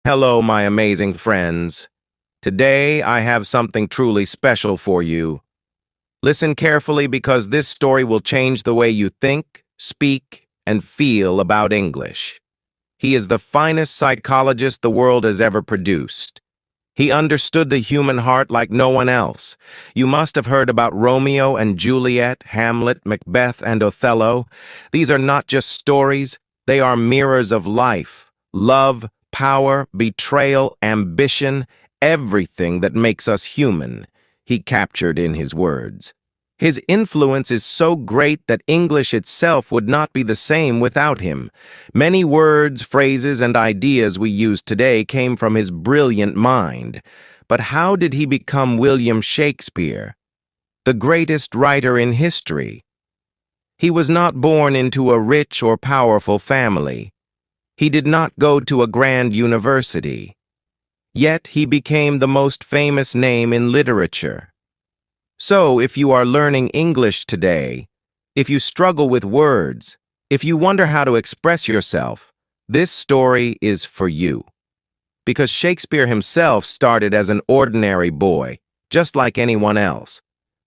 Hello, my amazing friends. Today, I have something truly special for you. Listen carefully because this story will change the way you think, speak, and feel about English. He is the finest psychologist the world has ever produced. He understood the human heart like no one else. You must have heard about Romeo and Juliet, Hamlet, Macbeth, and Othello. These are not just stories, they are mirrors of life, love, power, betrayal, ambition, everything that makes us human, he captured in his words. His influence is so great that English itself would not be the same without him. Many words, phrases, and ideas we use today came from his brilliant mind. But how did he become William Shakespeare, the greatest writer in history? He was not born into a rich or powerful family. He did not go to a grand university. Yet he became the most famous name in literature. So, if you are learning English today, if you struggle with words, if you wonder how to express yourself, this story is for you. Because Shakespeare himself started as an ordinary boy, just like anyone else.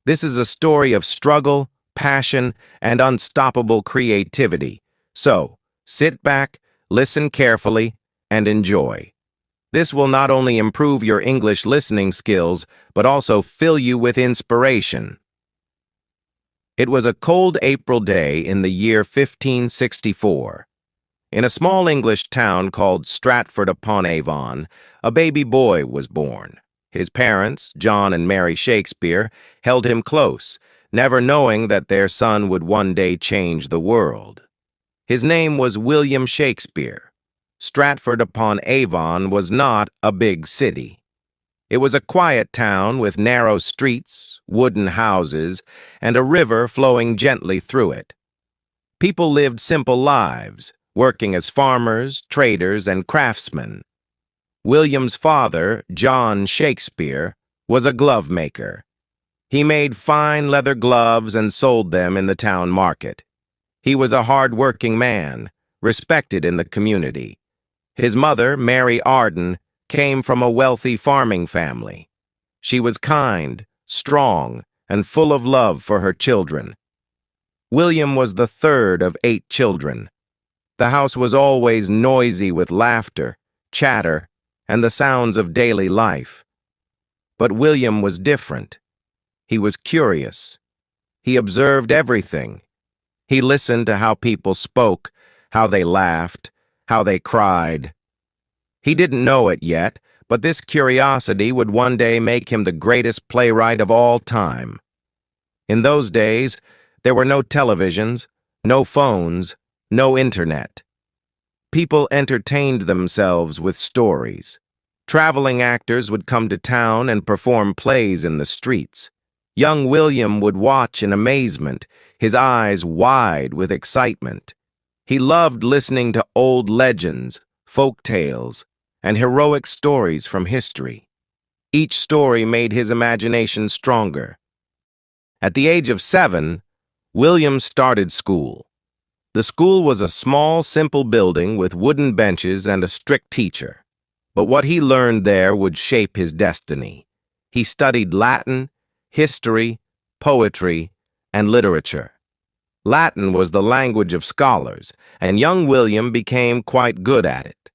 This is a story of struggle, passion, and unstoppable creativity. So, sit back, listen carefully, and enjoy. This will not only improve your English listening skills, but also fill you with inspiration. It was a cold April day in the year 1564. In a small English town called Stratford-upon-Avon, a baby boy was born. His parents, John and Mary Shakespeare, held him close, never knowing that their son would one day change the world. His name was William Shakespeare. Stratford-upon-Avon was not a big city. It was a quiet town with narrow streets, wooden houses, and a river flowing gently through it. People lived simple lives, working as farmers, traders, and craftsmen. William's father, John Shakespeare, was a glove maker. He made fine leather gloves and sold them in the town market. He was a hard-working man, respected in the community. His mother, Mary Arden, came from a wealthy farming family. She was kind, strong, and full of love for her children. William was the third of 8 children. The house was always noisy with laughter, chatter, and the sounds of daily life. But William was different. He was curious. He observed everything. He listened to how people spoke, how they laughed, how they cried. He didn't know it yet, but this curiosity would one day make him the greatest playwright of all time. In those days, there were no televisions, no phones, no internet. People entertained themselves with stories. Traveling actors would come to town and perform plays in the streets. Young William would watch in amazement, his eyes wide with excitement. He loved listening to old legends, folk tales, and heroic stories from history. Each story made his imagination stronger. At the age of 7, William started school. The school was a small, simple building with wooden benches and a strict teacher. But what he learned there would shape his destiny. He studied Latin, history, poetry, and literature. Latin was the language of scholars, and young William became quite good at it.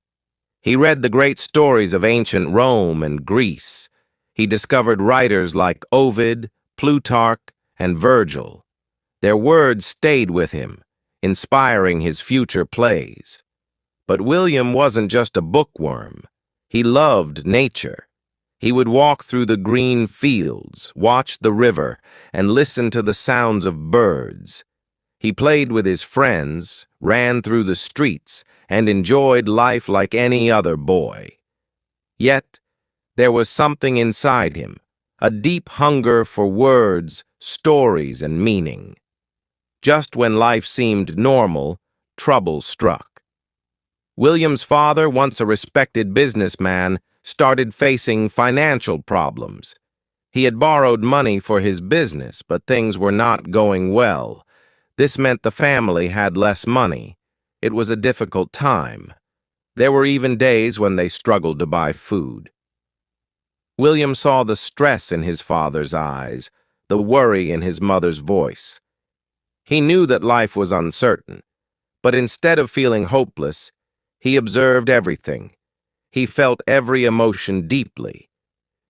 He read the great stories of ancient Rome and Greece. He discovered writers like Ovid, Plutarch, and Virgil. Their words stayed with him, inspiring his future plays. But William wasn't just a bookworm. He loved nature. He would walk through the green fields, watch the river, and listen to the sounds of birds. He played with his friends, ran through the streets, and enjoyed life like any other boy. Yet, there was something inside him, a deep hunger for words, stories, and meaning. Just when life seemed normal, trouble struck. William's father, once a respected businessman, started facing financial problems. He had borrowed money for his business, but things were not going well. This meant the family had less money. It was a difficult time. There were even days when they struggled to buy food. William saw the stress in his father's eyes, the worry in his mother's voice. He knew that life was uncertain, but instead of feeling hopeless, he observed everything. He felt every emotion deeply.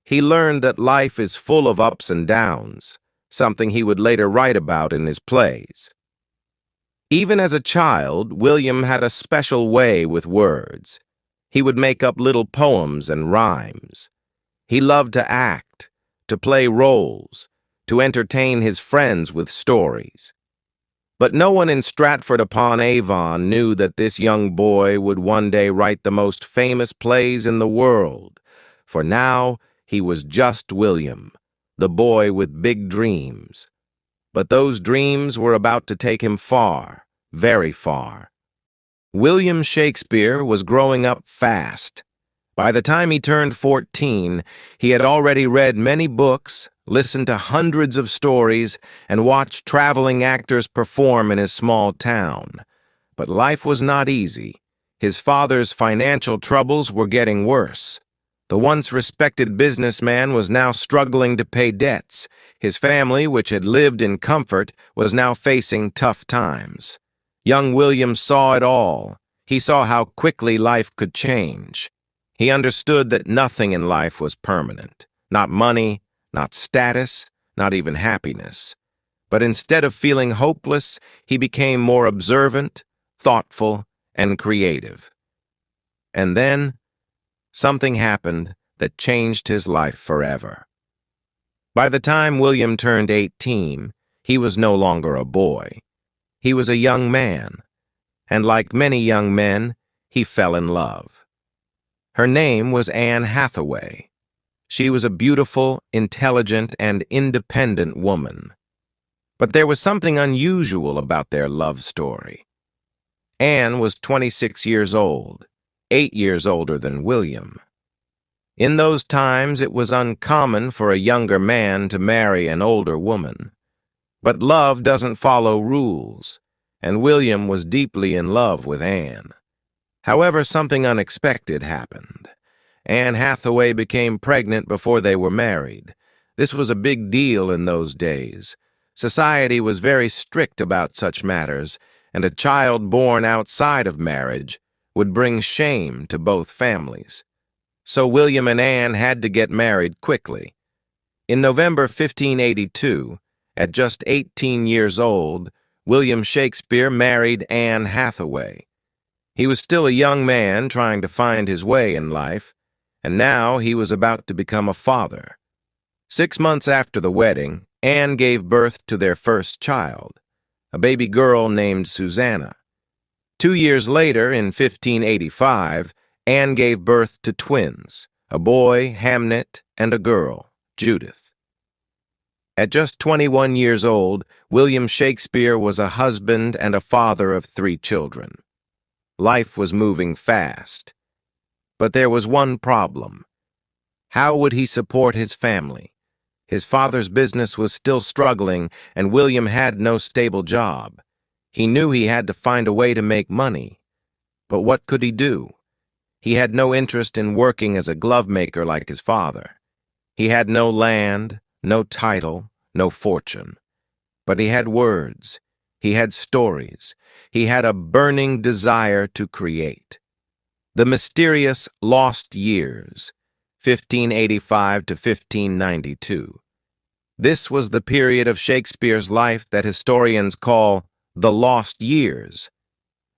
He learned that life is full of ups and downs, something he would later write about in his plays. Even as a child, William had a special way with words. He would make up little poems and rhymes. He loved to act, to play roles, to entertain his friends with stories. But no one in Stratford-upon-Avon knew that this young boy would one day write the most famous plays in the world, for now he was just William, the boy with big dreams. But those dreams were about to take him far, very far. William Shakespeare was growing up fast. By the time he turned 14, he had already read many books, listened to hundreds of stories, and watched traveling actors perform in his small town. But life was not easy. His father's financial troubles were getting worse. The once respected businessman was now struggling to pay debts. His family, which had lived in comfort, was now facing tough times. Young William saw it all. He saw how quickly life could change. He understood that nothing in life was permanent. Not money, not status, not even happiness. But instead of feeling hopeless, he became more observant, thoughtful, and creative. And then, something happened that changed his life forever. By the time William turned 18, he was no longer a boy. He was a young man, and like many young men, he fell in love. Her name was Anne Hathaway. She was a beautiful, intelligent, and independent woman. But there was something unusual about their love story. Anne was 26 years old, 8 years older than William. In those times, it was uncommon for a younger man to marry an older woman. But love doesn't follow rules, and William was deeply in love with Anne. However, something unexpected happened. Anne Hathaway became pregnant before they were married. This was a big deal in those days. Society was very strict about such matters, and a child born outside of marriage would bring shame to both families. So William and Anne had to get married quickly. In November 1582, at just 18 years old, William Shakespeare married Anne Hathaway. He was still a young man trying to find his way in life, and now he was about to become a father. 6 months after the wedding, Anne gave birth to their first child, a baby girl named Susanna. 2 years later, in 1585, Anne gave birth to twins, a boy, Hamnet, and a girl, Judith. At just 21 years old, William Shakespeare was a husband and a father of 3 children. Life was moving fast. But there was one problem. How would he support his family? His father's business was still struggling, and William had no stable job. He knew he had to find a way to make money. But what could he do? He had no interest in working as a glove maker like his father. He had no land, no title, no fortune. But he had words. He had stories. He had a burning desire to create. The mysterious lost years, 1585 to 1592. This was the period of Shakespeare's life that historians call the lost years,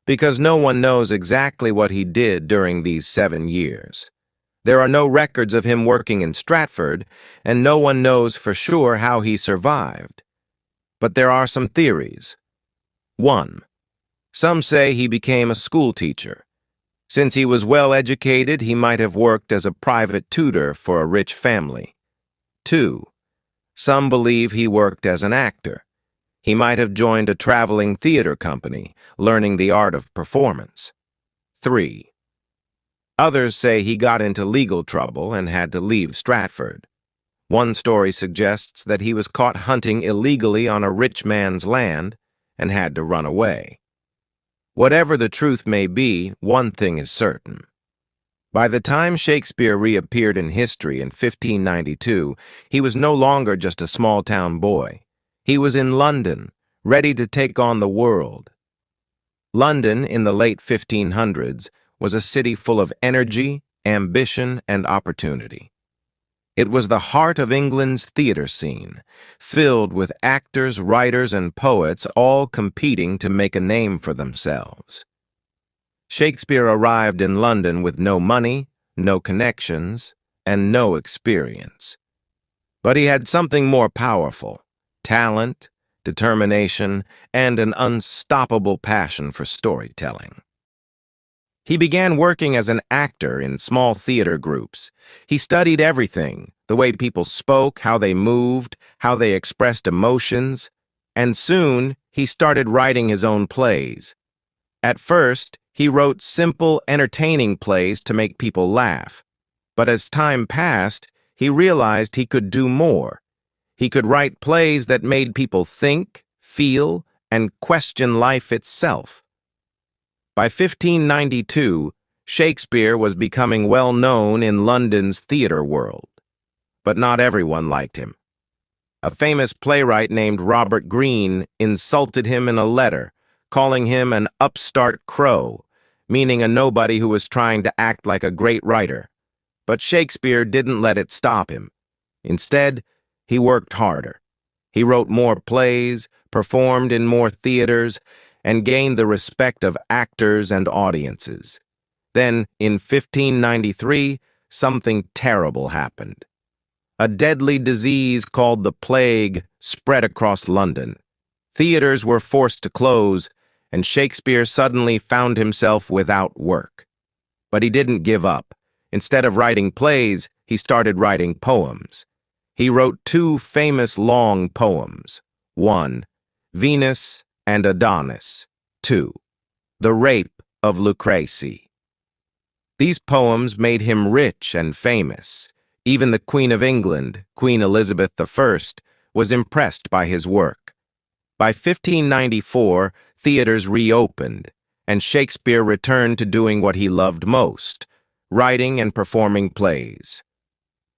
because no one knows exactly what he did during these 7 years. There are no records of him working in Stratford, and no one knows for sure how he survived. But there are some theories. 1. Some say he became a school teacher. Since he was well educated, he might have worked as a private tutor for a rich family. 2. Some believe he worked as an actor. He might have joined a traveling theater company, learning the art of performance. 3. Others say he got into legal trouble and had to leave Stratford. One story suggests that he was caught hunting illegally on a rich man's land and had to run away. Whatever the truth may be, one thing is certain. By the time Shakespeare reappeared in history in 1592, he was no longer just a small-town boy. He was in London, ready to take on the world. London, in the late 1500s, was a city full of energy, ambition, and opportunity. It was the heart of England's theater scene, filled with actors, writers, and poets all competing to make a name for themselves. Shakespeare arrived in London with no money, no connections, and no experience. But he had something more powerful: talent, determination, and an unstoppable passion for storytelling. He began working as an actor in small theater groups. He studied everything: the way people spoke, how they moved, how they expressed emotions, and soon he started writing his own plays. At first, he wrote simple, entertaining plays to make people laugh. But as time passed, he realized he could do more. He could write plays that made people think, feel, and question life itself. By 1592, Shakespeare was becoming well known in London's theater world. But not everyone liked him. A famous playwright named Robert Greene insulted him in a letter, calling him an upstart crow, meaning a nobody who was trying to act like a great writer. But Shakespeare didn't let it stop him. Instead, he worked harder. He wrote more plays, performed in more theaters, and gained the respect of actors and audiences. Then, in 1593, something terrible happened. A deadly disease called the plague spread across London. Theaters were forced to close, and Shakespeare suddenly found himself without work. But he didn't give up. Instead of writing plays, he started writing poems. He wrote two famous long poems. 1, Venus and Adonis. 2, The Rape of Lucrece. These poems made him rich and famous. Even the Queen of England, Queen Elizabeth I, was impressed by his work. By 1594, theaters reopened, and Shakespeare returned to doing what he loved most: writing and performing plays.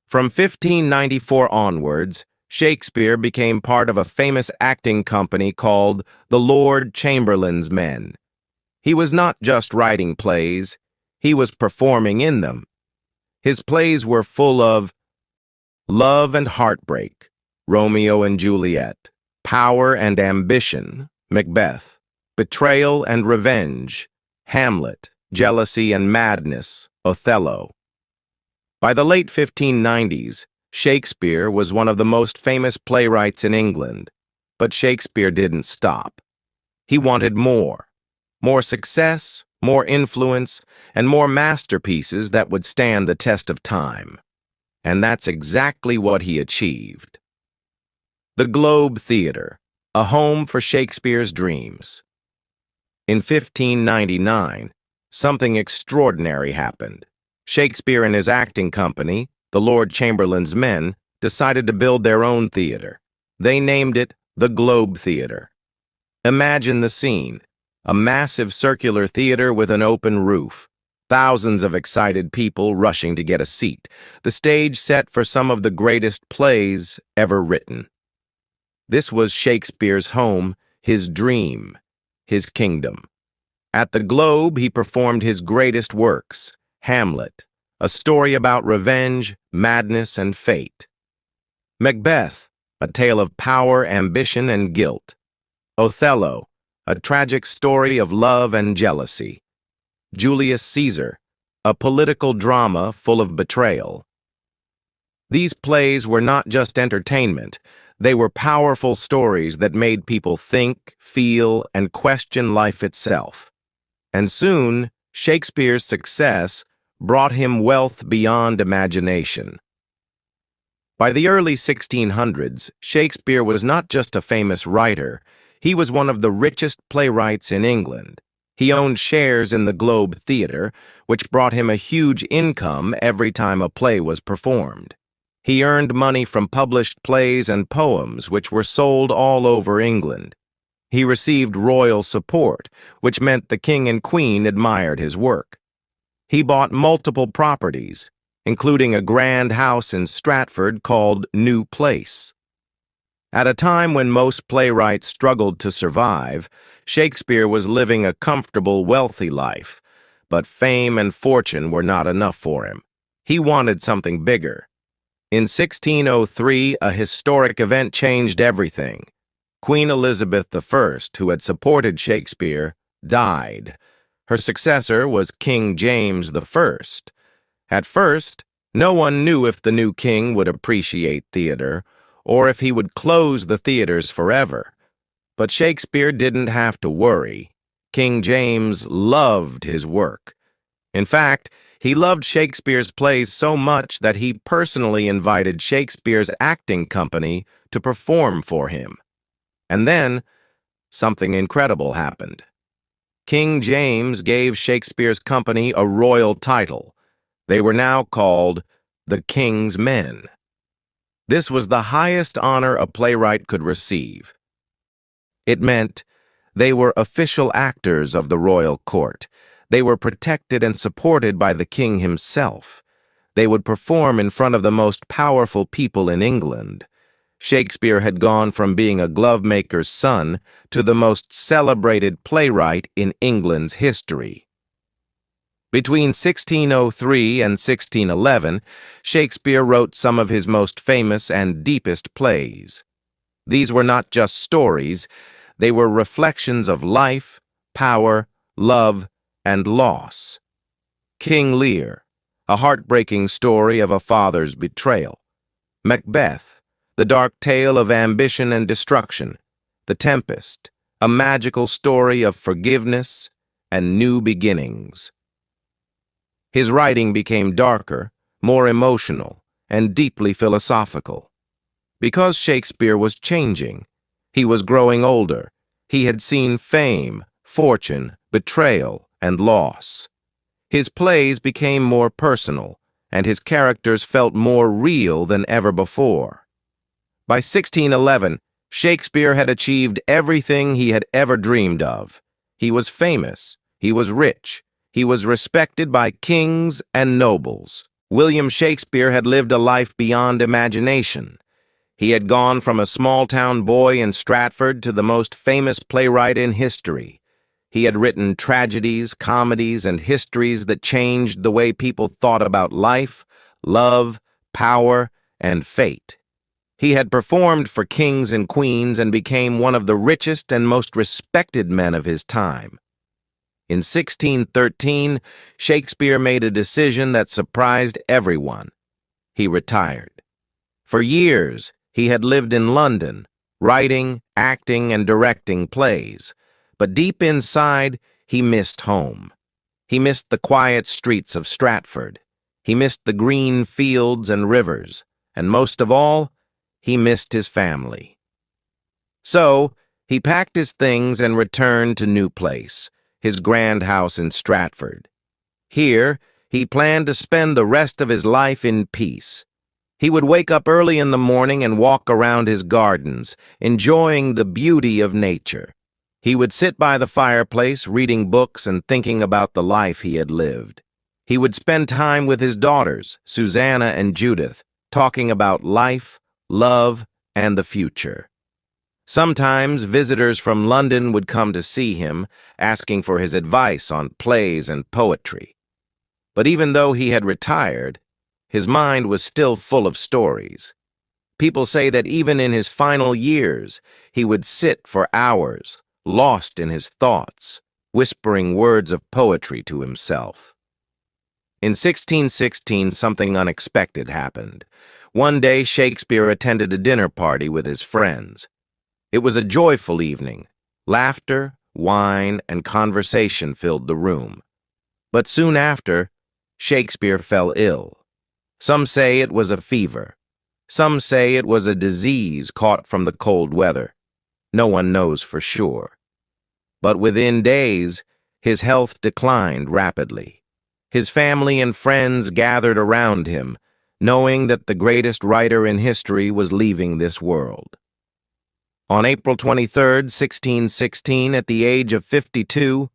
From 1594 onwards, Shakespeare became part of a famous acting company called the Lord Chamberlain's Men. He was not just writing plays, he was performing in them. His plays were full of love and heartbreak, Romeo and Juliet; power and ambition, Macbeth; betrayal and revenge, Hamlet; jealousy and madness, Othello. By the late 1590s, Shakespeare was one of the most famous playwrights in England. But Shakespeare didn't stop. He wanted more. More success, more influence, and more masterpieces that would stand the test of time. And that's exactly what he achieved. The Globe Theatre, a home for Shakespeare's dreams. In 1599, something extraordinary happened. Shakespeare and his acting company, the Lord Chamberlain's Men, decided to build their own theater. They named it the Globe Theatre. Imagine the scene: a massive circular theater with an open roof. Thousands of excited people rushing to get a seat. The stage set for some of the greatest plays ever written. This was Shakespeare's home, his dream, his kingdom. At the Globe, he performed his greatest works: Hamlet, a story about revenge, madness, and fate; Macbeth, a tale of power, ambition, and guilt; Othello, a tragic story of love and jealousy; Julius Caesar, a political drama full of betrayal. These plays were not just entertainment. They were powerful stories that made people think, feel, and question life itself. And soon, Shakespeare's success brought him wealth beyond imagination. By the early 1600s, Shakespeare was not just a famous writer, he was one of the richest playwrights in England. He owned shares in the Globe Theatre, which brought him a huge income every time a play was performed. He earned money from published plays and poems, which were sold all over England. He received royal support, which meant the king and queen admired his work. He bought multiple properties, including a grand house in Stratford called New Place. At a time when most playwrights struggled to survive, Shakespeare was living a comfortable, wealthy life, but fame and fortune were not enough for him. He wanted something bigger. In 1603, a historic event changed everything. Queen Elizabeth I, who had supported Shakespeare, died. Her successor was King James I. At first, no one knew if the new king would appreciate theater, or if he would close the theaters forever. But Shakespeare didn't have to worry. King James loved his work. In fact, he loved Shakespeare's plays so much that he personally invited Shakespeare's acting company to perform for him. And then, something incredible happened. King James gave Shakespeare's company a royal title. They were now called the King's Men. This was the highest honor a playwright could receive. It meant they were official actors of the royal court. They were protected and supported by the king himself. They would perform in front of the most powerful people in England. Shakespeare had gone from being a glovemaker's son to the most celebrated playwright in England's history. Between 1603 and 1611, Shakespeare wrote some of his most famous and deepest plays. These were not just stories, they were reflections of life, power, love, and loss. King Lear, a heartbreaking story of a father's betrayal. Macbeth, the dark tale of ambition and destruction. The Tempest, a magical story of forgiveness and new beginnings. His writing became darker, more emotional, and deeply philosophical. Because Shakespeare was changing, he was growing older. He had seen fame, fortune, betrayal, and loss. His plays became more personal, and his characters felt more real than ever before. By 1611, Shakespeare had achieved everything he had ever dreamed of. He was famous, he was rich, he was respected by kings and nobles. William Shakespeare had lived a life beyond imagination. He had gone from a small-town boy in Stratford to the most famous playwright in history. He had written tragedies, comedies, and histories that changed the way people thought about life, love, power, and fate. He had performed for kings and queens and became one of the richest and most respected men of his time. In 1613, Shakespeare made a decision that surprised everyone. He retired. For years, he had lived in London, writing, acting, and directing plays. But deep inside, he missed home. He missed the quiet streets of Stratford. He missed the green fields and rivers. And most of all, he missed his family. So, he packed his things and returned to New Place, his grand house in Stratford. Here, he planned to spend the rest of his life in peace. He would wake up early in the morning and walk around his gardens, enjoying the beauty of nature. He would sit by the fireplace, reading books and thinking about the life he had lived. He would spend time with his daughters, Susanna and Judith, talking about life, love, and the future. Sometimes visitors from London would come to see him, asking for his advice on plays and poetry. But even though he had retired, his mind was still full of stories. People say that even in his final years, he would sit for hours, lost in his thoughts, whispering words of poetry to himself. In 1616, something unexpected happened. One day, Shakespeare attended a dinner party with his friends. It was a joyful evening. Laughter, wine, and conversation filled the room. But soon after, Shakespeare fell ill. Some say it was a fever. Some say it was a disease caught from the cold weather. No one knows for sure. But within days, his health declined rapidly. His family and friends gathered around him, knowing that the greatest writer in history was leaving this world. On April 23, 1616, at the age of 52,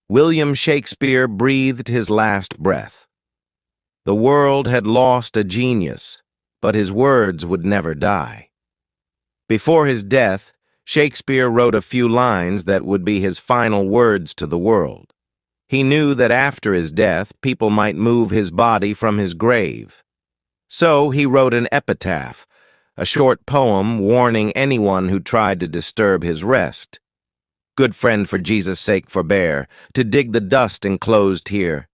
William Shakespeare breathed his last breath. The world had lost a genius, but his words would never die. Before his death, Shakespeare wrote a few lines that would be his final words to the world. He knew that after his death, people might move his body from his grave. So he wrote an epitaph, a short poem warning anyone who tried to disturb his rest. Good friend, for Jesus' sake forbear to dig the dust enclosed here.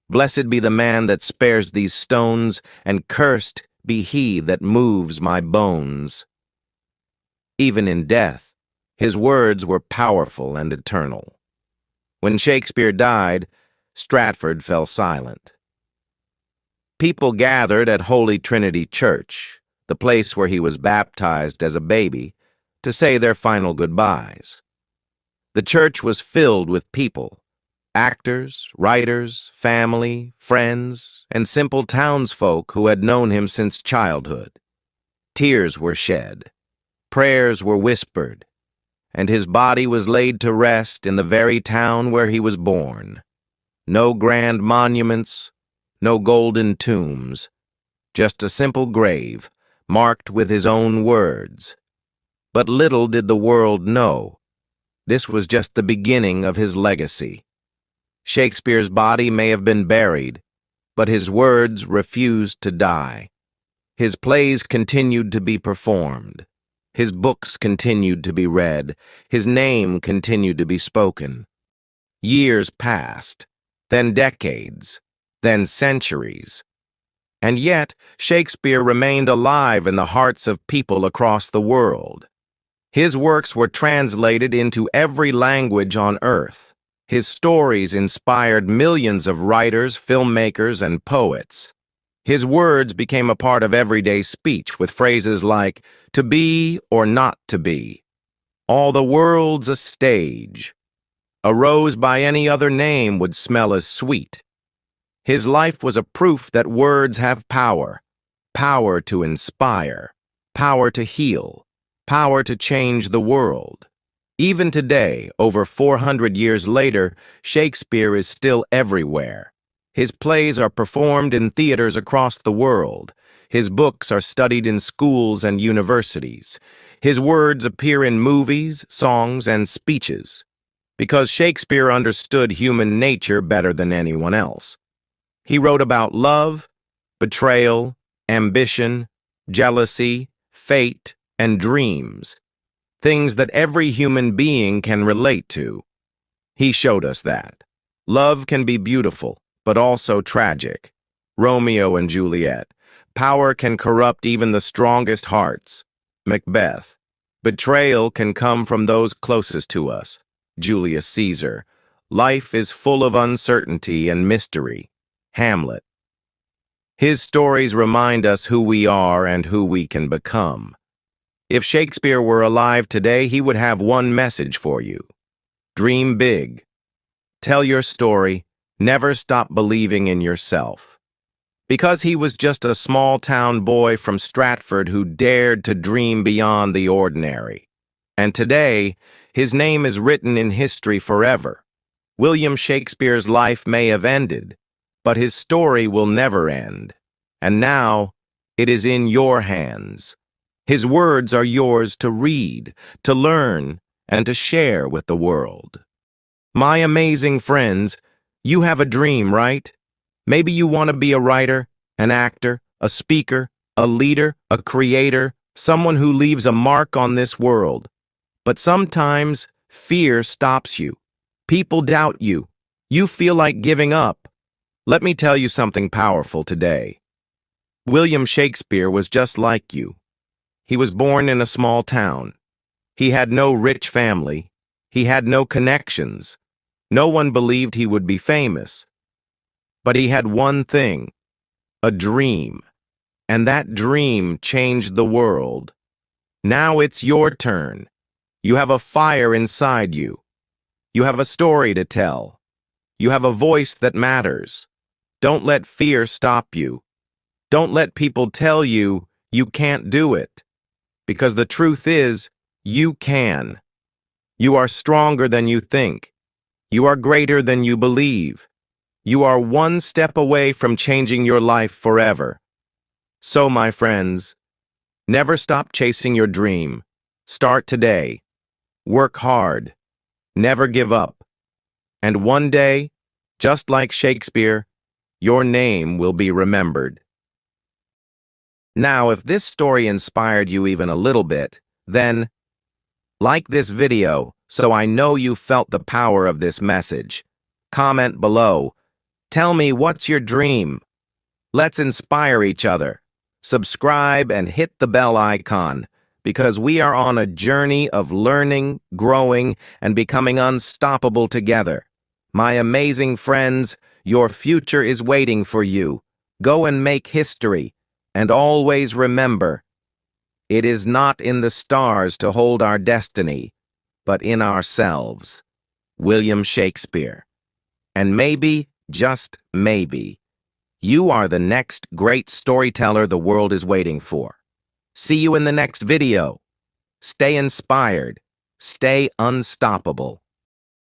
Blessed be the man that spares these stones, and cursed be he that moves my bones. Even in death, his words were powerful and eternal. When Shakespeare died, Stratford fell silent. People gathered at Holy Trinity Church, the place where he was baptized as a baby, to say their final goodbyes. The church was filled with people, actors, writers, family, friends, and simple townsfolk who had known him since childhood. Tears were shed, prayers were whispered, and his body was laid to rest in the very town where he was born. No grand monuments, no golden tombs, just a simple grave marked with his own words. But little did the world know, this was just the beginning of his legacy. Shakespeare's body may have been buried, but his words refused to die. His plays continued to be performed. His books continued to be read. His name continued to be spoken. Years passed, then decades, then centuries. And yet, Shakespeare remained alive in the hearts of people across the world. His works were translated into every language on earth. His stories inspired millions of writers, filmmakers, and poets. His words became a part of everyday speech with phrases like, "to be or not to be," "all the world's a stage," "a rose by any other name would smell as sweet." His life was a proof that words have power, power to inspire, power to heal, power to change the world. Even today, over 400 years later, Shakespeare is still everywhere. His plays are performed in theaters across the world. His books are studied in schools and universities. His words appear in movies, songs, and speeches. Because Shakespeare understood human nature better than anyone else. He wrote about love, betrayal, ambition, jealousy, fate, and dreams, things that every human being can relate to. He showed us that. Love can be beautiful, but also tragic. Romeo and Juliet. Power can corrupt even the strongest hearts. Macbeth. Betrayal can come from those closest to us. Julius Caesar. Life is full of uncertainty and mystery. Hamlet. His stories remind us who we are and who we can become. If Shakespeare were alive today, he would have one message for you. Dream big. Tell your story. Never stop believing in yourself. Because he was just a small-town boy from Stratford who dared to dream beyond the ordinary. And today, his name is written in history forever. William Shakespeare's life may have ended, but his story will never end. And now, it is in your hands. His words are yours to read, to learn, and to share with the world. My amazing friends, you have a dream, right? Maybe you want to be a writer, an actor, a speaker, a leader, a creator, someone who leaves a mark on this world. But sometimes, fear stops you. People doubt you. You feel like giving up. Let me tell you something powerful today. William Shakespeare was just like you. He was born in a small town. He had no rich family. He had no connections. No one believed he would be famous. But he had one thing, a dream. And that dream changed the world. Now it's your turn. You have a fire inside you. You have a story to tell. You have a voice that matters. Don't let fear stop you. Don't let people tell you you can't do it. Because the truth is, You can. You are stronger than you think. You are greater than you believe. You are one step away from changing your life forever. So, my friends, never stop chasing your dream. Start today. Work hard. Never give up. And one day, just like Shakespeare, your name will be remembered. Now, if this story inspired you even a little bit, then like this video so I know you felt the power of this message. Comment below. Tell me, what's your dream? Let's inspire each other. Subscribe and hit the bell icon, because we are on a journey of learning, growing, and becoming unstoppable together. My amazing friends, your future is waiting for you. Go and make history, and always remember, it is not in the stars to hold our destiny, but in ourselves. William Shakespeare. And maybe, just maybe, you are the next great storyteller the world is waiting for. See you in the next video. Stay inspired. Stay unstoppable.